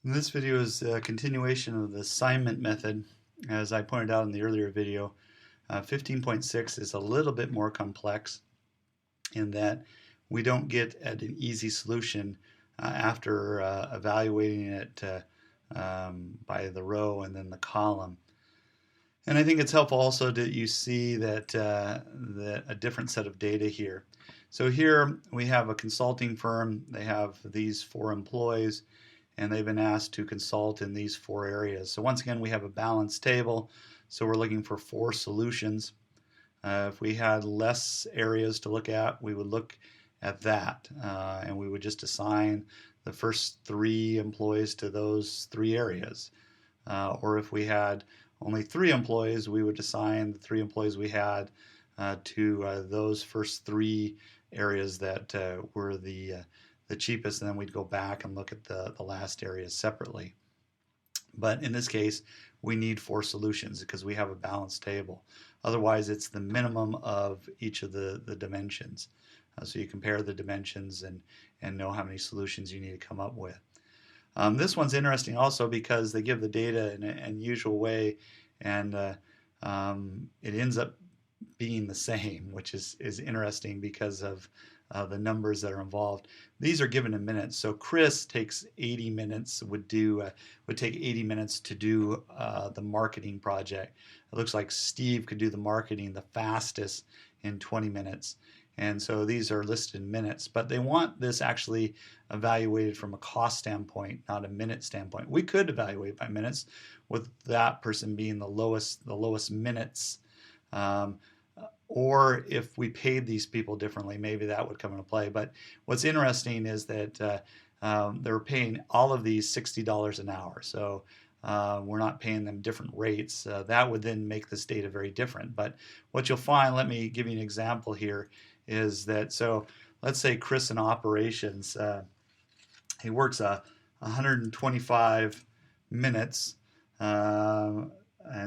This video is a continuation of the assignment method. As I pointed out in the earlier video, 15.6 is a little bit more complex in that we don't get at an easy solution after evaluating it by the row and then the column. And I think it's helpful also that you see that, a different set of data here. So here we have a consulting firm. They have these 4 employees and they've been asked to consult in these 4 areas. So once again, we have a balanced table. So we're looking for 4 solutions. If we had less areas to look at, we would look at that, and we would just assign the first 3 employees to those 3 areas. Or if we had only 3 employees, we would assign the 3 employees we had to those first 3 areas that were the cheapest, and then we'd go back and look at the last areas separately. But in this case, we need 4 solutions because we have a balanced table. Otherwise, it's the minimum of each of the dimensions. So you compare the dimensions and know how many solutions you need to come up with. This one's interesting also because they give the data in an unusual way, and it ends up being the same, which is interesting because of the numbers that are involved. These are given in minutes. So Chris takes 80 minutes, would take 80 minutes to do the marketing project. It looks like Steve could do the marketing the fastest in 20 minutes. And so these are listed in minutes, but they want this actually evaluated from a cost standpoint, not a minute standpoint. We could evaluate by minutes, with that person being the lowest minutes. Or if we paid these people differently, maybe that would come into play. But what's interesting is that they're paying all of these $60 an hour. So we're not paying them different rates. That would then make this data very different. But what you'll find, let me give you an example here, is that, so let's say Chris in operations, he works 125 minutes. And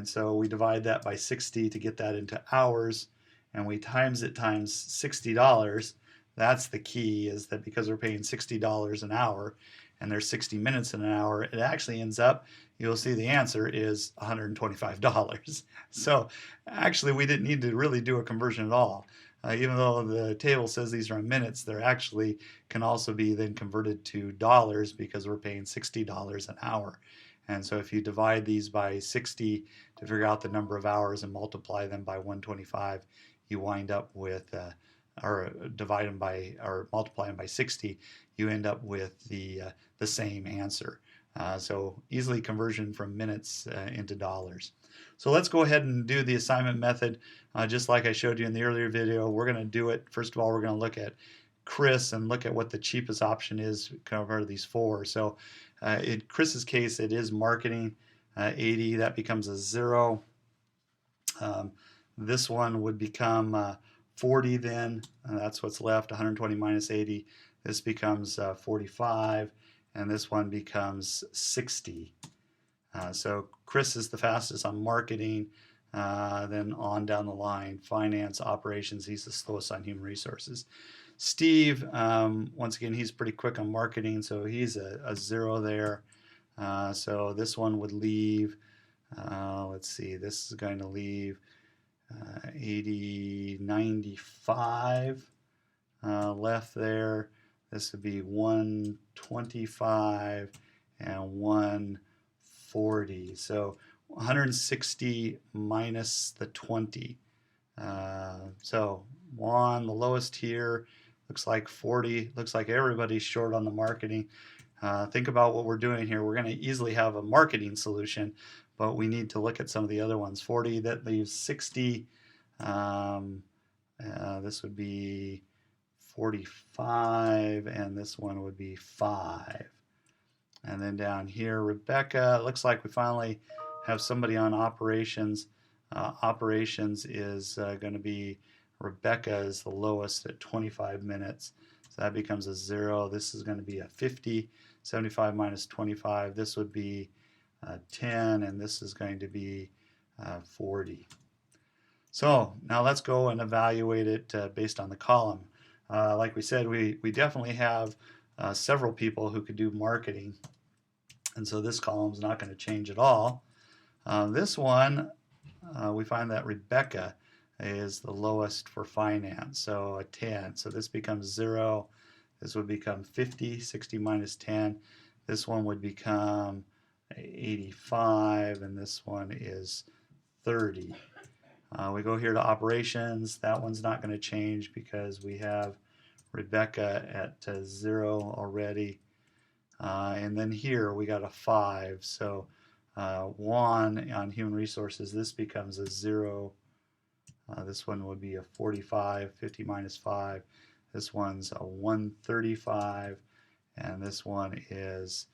so we divide that by 60 to get that into hours, and we times it times $60. That's the key, is that because we're paying $60 an hour and there's 60 minutes in an hour, it actually ends up, you'll see the answer is $125. So actually we didn't need to really do a conversion at all. Even though the table says these are in minutes, they're actually can also be then converted to dollars because we're paying $60 an hour. And so if you divide these by 60 to figure out the number of hours and multiply them by 125, you wind up with, or divide them by, or multiply them by 60, you end up with the same answer. So easily conversion from minutes into dollars. So let's go ahead and do the assignment method. Just like I showed you in the earlier video, we're going to do it. First of all, we're going to look at Chris and look at what the cheapest option is compared to these 4. So in Chris's case, it is marketing, 80. That becomes a 0. This one would become 40 then. That's what's left, 120 minus 80. This becomes 45, and this one becomes 60. So Chris is the fastest on marketing, then on down the line, finance, operations, he's the slowest on human resources. Steve, once again, he's pretty quick on marketing, so he's a 0 there. So this one would leave, let's see, this is going to leave 80, 95 left there. This would be 125 and 140. So 160 minus the 20. So Juan, the lowest here, looks like 40. Looks like everybody's short on the marketing. Think about what we're doing here. We're going to easily have a marketing solution, but we need to look at some of the other ones. 40, that leaves 60. This would be 45, and this one would be 5. And then down here, Rebecca, it looks like we finally have somebody on operations. Operations is going to be, Rebecca is the lowest at 25 minutes. So that becomes a 0. This is going to be a 50. 75 minus 25. This would be 10, and this is going to be 40. So now let's go and evaluate it based on the column. Like we said, we definitely have several people who could do marketing. And so this column is not going to change at all. This one, we find that Rebecca is the lowest for finance, so a 10. So this becomes 0. This would become 50. 60 minus 10. This one would become 85, and this one is 30. We go here to operations. That one's not going to change because we have Rebecca at 0 already. And then here we got a 5. So Juan on human resources, this becomes a 0. This one would be a 45, 50 minus 5. This one's a 135, and this one is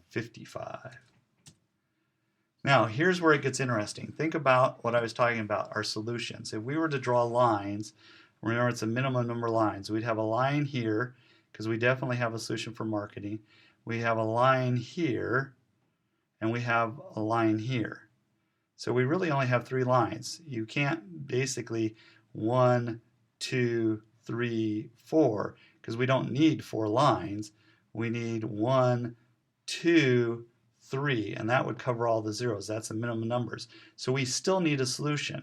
55. Now, here's where it gets interesting. Think about what I was talking about, our solutions. If we were to draw lines, remember it's a minimum number of lines. We'd have a line here, because we definitely have a solution for marketing. We have a line here, and we have a line here. So we really only have 3 lines. You can't basically 1, 2, 3, 4, because we don't need 4 lines. We need 1, 2, 3, and that would cover all the zeros. That's the minimum numbers. So we still need a solution.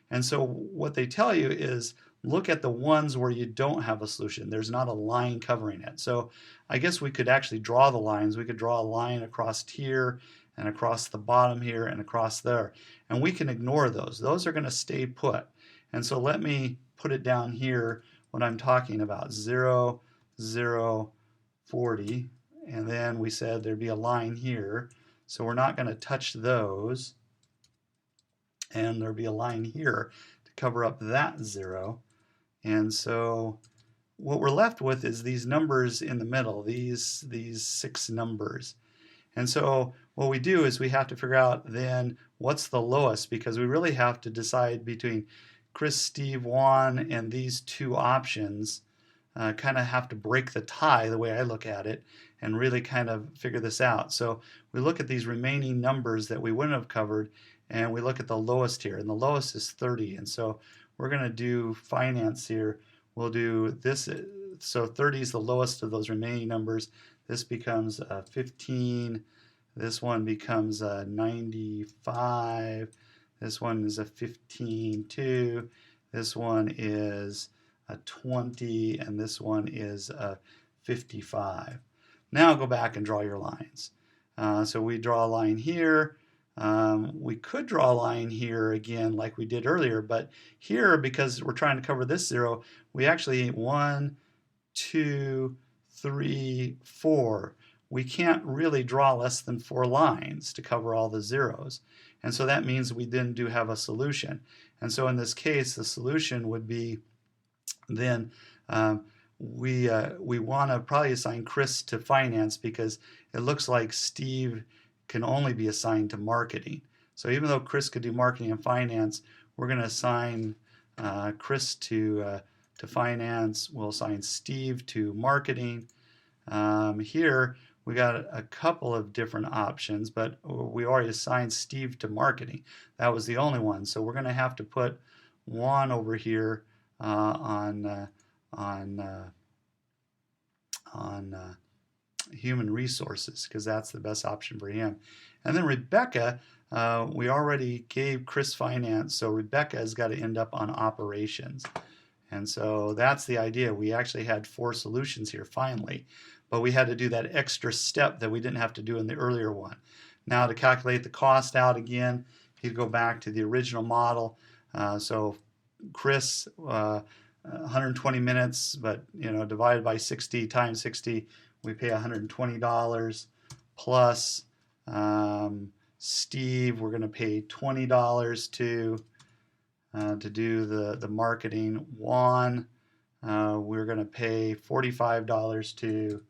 And so what they tell you is look at the ones where you don't have a solution. There's not a line covering it. So I guess we could actually draw the lines. We could draw a line across here and across the bottom here and across there. And we can ignore those. Those are going to stay put. And so let me put it down here what I'm talking about. 0, 0, 40. And then we said there'd be a line here. So we're not going to touch those. And there'll be a line here to cover up that 0. And so what we're left with is these numbers in the middle, these 6 numbers. And so what we do is we have to figure out then what's the lowest, because we really have to decide between Chris, Steve, Juan, and these 2 options. Kind of have to break the tie the way I look at it and really kind of figure this out. So we look at these remaining numbers that we wouldn't have covered, and we look at the lowest here, and the lowest is 30. And so we're going to do finance here. We'll do this. So 30 is the lowest of those remaining numbers. This becomes 15. This one becomes 95. This one is a 15 too. This one is a 20, and this one is a 55. Now go back and draw your lines. So we draw a line here. We could draw a line here again like we did earlier, but here, because we're trying to cover this 0, we actually 1, 2, 3, 4. We can't really draw less than 4 lines to cover all the zeros. And so that means we then do have a solution. And so in this case, the solution would be then we want to probably assign Chris to finance, because it looks like Steve can only be assigned to marketing. So even though Chris could do marketing and finance, we're going to assign Chris to finance. We'll assign Steve to marketing. Here we got a couple of different options, but we already assigned Steve to marketing. That was the only one. So we're going to have to put Juan over here on human resources, because that's the best option for him. And then Rebecca, we already gave Chris finance, so Rebecca has got to end up on operations. And so that's the idea. We actually had 4 solutions here finally, but we had to do that extra step that we didn't have to do in the earlier one. Now to calculate the cost out again, you go back to the original model. So Chris, 120 minutes, but divided by 60 times 60, we pay $120 plus Steve, we're going to pay $20 to do the marketing. Juan, we're going to pay $45 to,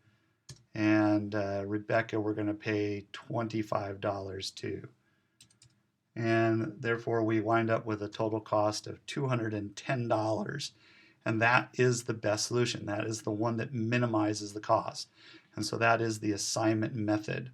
and Rebecca, we're going to pay $25 to. And therefore we wind up with a total cost of $210. And that is the best solution. That is the one that minimizes the cost. And so that is the assignment method.